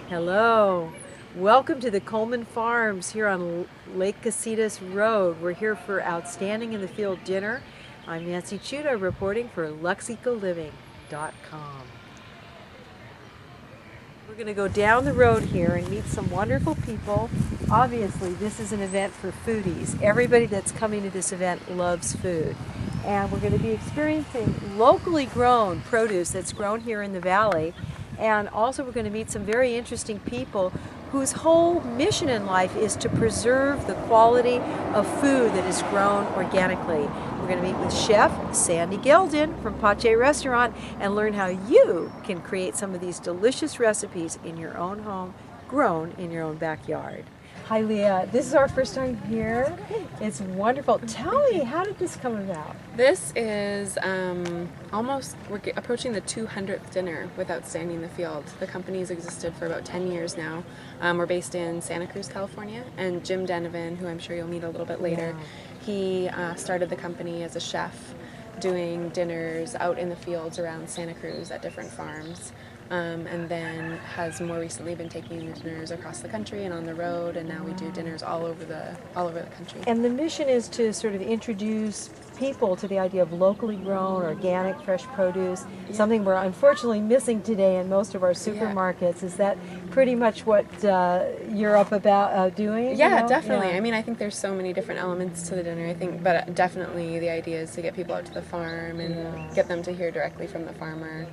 Hello. Welcome to the Colman Farms here on Lake Casitas Road. We're here for Outstanding in the Field dinner. I'm Nancy Chuda reporting for LuxEcoLiving.com. We're going to go down the road here and meet some wonderful people. Obviously, this is an event for foodies. Everybody that's coming to this event loves food. And we're going to be experiencing locally grown produce that's grown here in the valley. And also we're going to meet some very interesting people whose whole mission in life is to preserve the quality of food that is grown organically. We're going to meet with Chef Sandy Gelden from Pache Restaurant and learn how you can create some of these delicious recipes in your own home, grown in your own backyard. Hi Leah, this is our first time here. It's wonderful. Tell me, how did this come about? This is we're approaching the 200th dinner with Outstanding in the Field. The company's existed for about 10 years now. We're based in Santa Cruz, California, and Jim Denovan, who I'm sure you'll meet a little bit later, he started the company as a chef doing dinners out in the fields around Santa Cruz at different farms. And then has more recently been taking dinners across the country and on the road, and now we do dinners all over the country. And the mission is to sort of introduce people to the idea of locally grown, organic, fresh produce, something we're unfortunately missing today in most of our supermarkets. Is that pretty much what you're up about doing? Yeah, definitely. I mean, I think there's so many different elements to the dinner, I think, but definitely the idea is to get people out to the farm and get them to hear directly from the farmer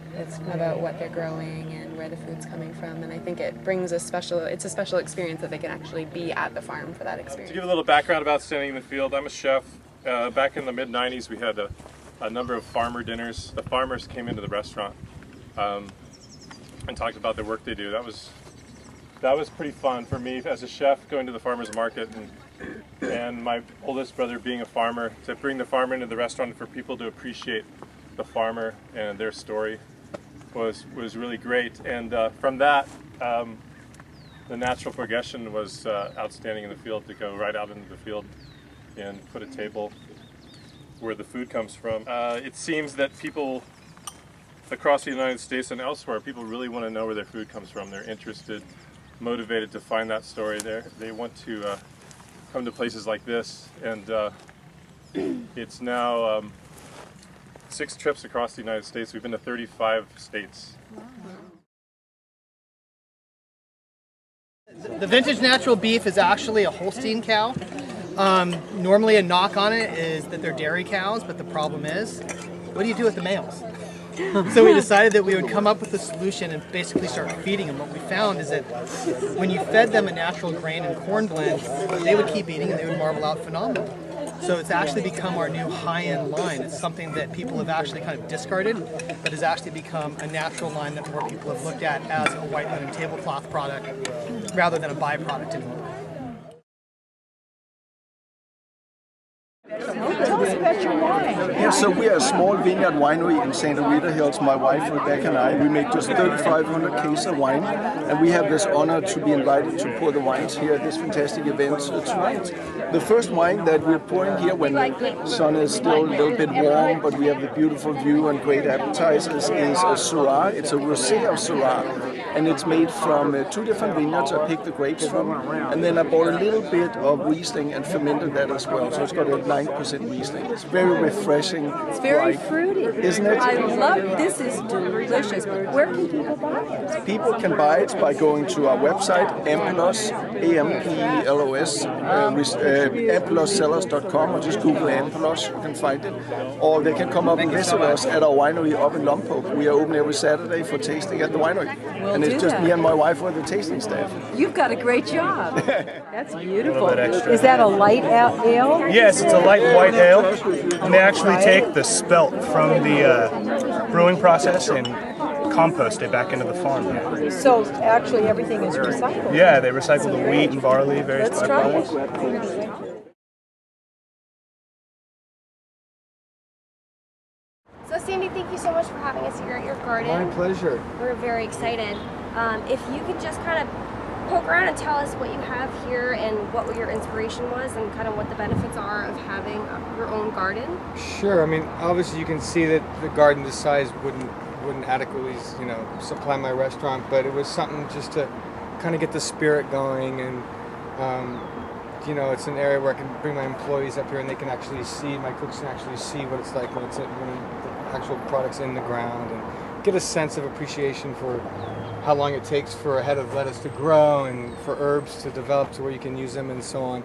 about what they're growing and where the food's coming from, and I think it brings it's a special experience that they can actually be at the farm for that experience. To give a little background about Standing in the Field, I'm a chef. Back in the mid-90s we had a number of farmer dinners. The farmers came into the restaurant and talked about the work they do. That was pretty fun for me as a chef, going to the farmers market and my oldest brother being a farmer, to bring the farmer into the restaurant and for people to appreciate the farmer and their story was really great. And from that, the natural progression was Outstanding in the Field, to go right out into the field and put a table where the food comes from. It seems that people across the United States and elsewhere, people really want to know where their food comes from. They're interested, motivated to find that story. They want to come to places like this, and it's now 6 trips across the United States. We've been to 35 states. Wow. The vintage natural beef is actually a Holstein cow. Normally a knock on it is that they're dairy cows, but the problem is, what do you do with the males? So we decided that we would come up with a solution and basically start feeding them. What we found is that when you fed them a natural grain and corn blend, they would keep eating and they would marble out phenomenal. So it's actually become our new high-end line. It's something that people have actually kind of discarded, but has actually become a natural line that more people have looked at as a white linen tablecloth product rather than a byproduct anymore. Tell us about your wine. Yeah, so we are a small vineyard winery in Santa Rita Hills. My wife Rebecca and I, we make just 3,500 cases of wine, and we have this honor to be invited to pour the wines here at this fantastic event tonight. The first wine that we're pouring here when the sun is still a little bit warm, but we have the beautiful view and great appetizers, is a Syrah. It's a rosé of Syrah, and it's made from 2 different vineyards. I picked the grapes from, and then I bought a little bit of Riesling and fermented that as well. So it's got a 9% Riesling. It's very refreshing. It's very fruity, isn't it? I love it. This is delicious. Where can people buy it? People can buy it by going to our website, Amplos, A-M-P-L-O-S, amplossellers.com, or just Google Amplos, you can find it. Or they can come up and visit us at our winery up in Lompoc. We are open every Saturday for tasting at the winery. And it's just me and my wife with the tasting staff. You've got a great job. That's beautiful. Is that a light ale? Yes, it's a light white ale, and they actually take the spelt from the brewing process and compost it back into the farm. Yeah. So actually everything is recycled. Yeah, they recycle the wheat and barley, various Let's try it. So Sandy, thank you so much for having us here at your garden. My pleasure. We're very excited. If you could just kind of poke around and tell us what you have here and what your inspiration was and kind of what the benefits are of having your own garden. Sure. I mean, obviously you can see that the garden this size wouldn't adequately, supply my restaurant, but it was something just to kind of get the spirit going, and you know, it's an area where I can bring my employees up here and they can actually see, my cooks can actually see what it's like when the actual product's in the ground, and get a sense of appreciation for how long it takes for a head of lettuce to grow and for herbs to develop to where you can use them and so on.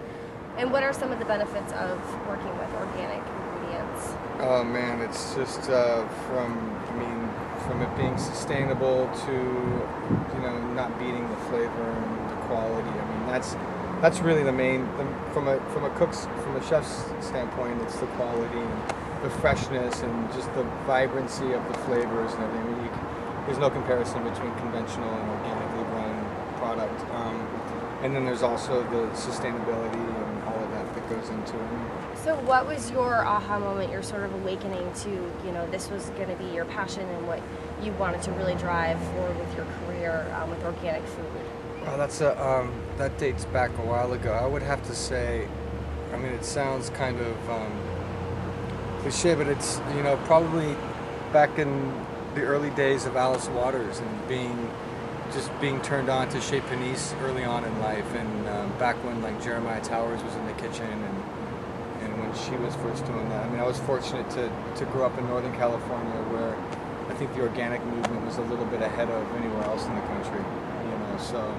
And what are some of the benefits of working with organic ingredients? Oh man, it's just from it being sustainable to, you know, not beating the flavor and the quality. I mean, that's really the main, from a chef's standpoint, it's the quality and the freshness and just the vibrancy of the flavors and everything. I mean, there's no comparison between conventional and organically grown product. And then there's also the sustainability and all of that goes into it. So what was your aha moment, your sort of awakening to, you know, this was going to be your passion and what you wanted to really drive forward with your career with organic food? That dates back a while ago. I would have to say, I mean, it sounds kind of cliche, but it's, you know, probably back in the early days of Alice Waters and being turned on to Chez Panisse early on in life, and back when like Jeremiah Towers was in the kitchen and when she was first doing that. I mean, I was fortunate to grow up in Northern California, where I think the organic movement was a little bit ahead of anywhere else in the country, you know, so.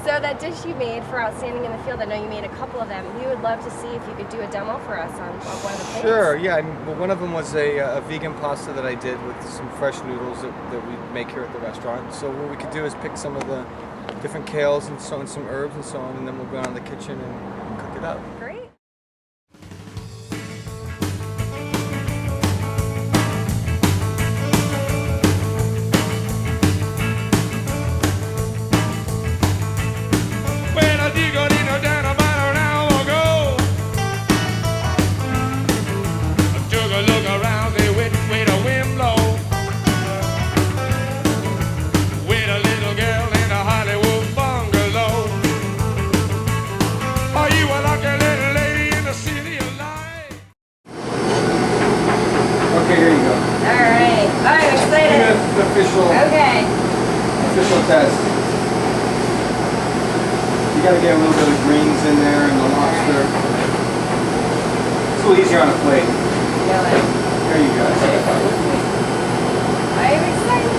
So that dish you made for Outstanding in the Field, I know you made a couple of them. We would love to see if you could do a demo for us on one of the plates. Sure, yeah. I mean, well, one of them was a vegan pasta that I did with some fresh noodles that we make here at the restaurant. So what we could do is pick some of the different kales and so on, some herbs and so on, and then we'll go down to the kitchen and cook it up. Great. Official test. You gotta get a little bit of greens in there and the lobster. It's a little easier on a plate. There you go. I am excited.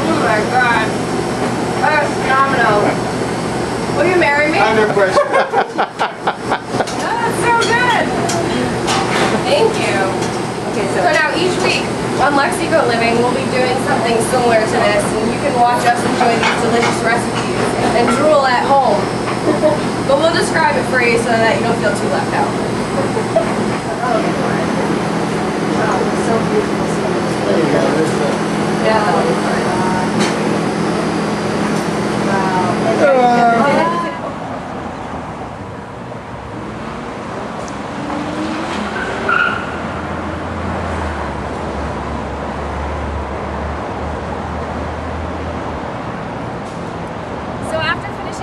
Oh my god. That was phenomenal. Will you marry me? Under pressure. That's so good. Thank you. Okay, so now each week on LuxEco Living, we'll be doing something similar to this, and you can watch us enjoy these delicious recipes and drool at home. But we'll describe it for you so that you don't feel too left out. Wow, it's so beautiful. There you go. There's the... Yeah, that'll be fun. Wow.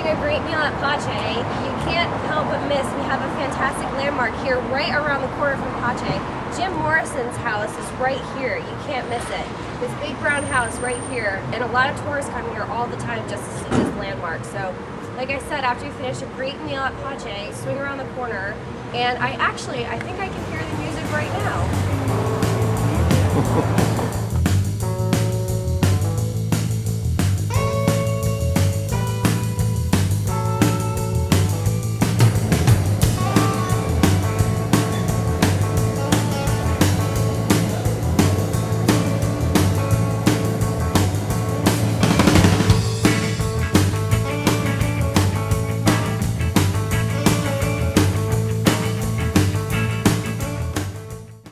A great meal at Pache, you can't help but miss, we have a fantastic landmark here right around the corner from Pache. Jim Morrison's house is right here. You can't miss it. This big brown house right here, and a lot of tourists come here all the time just to see this landmark. So, like I said, after you finish a great meal at Pache, swing around the corner, and I think I can hear the music right now.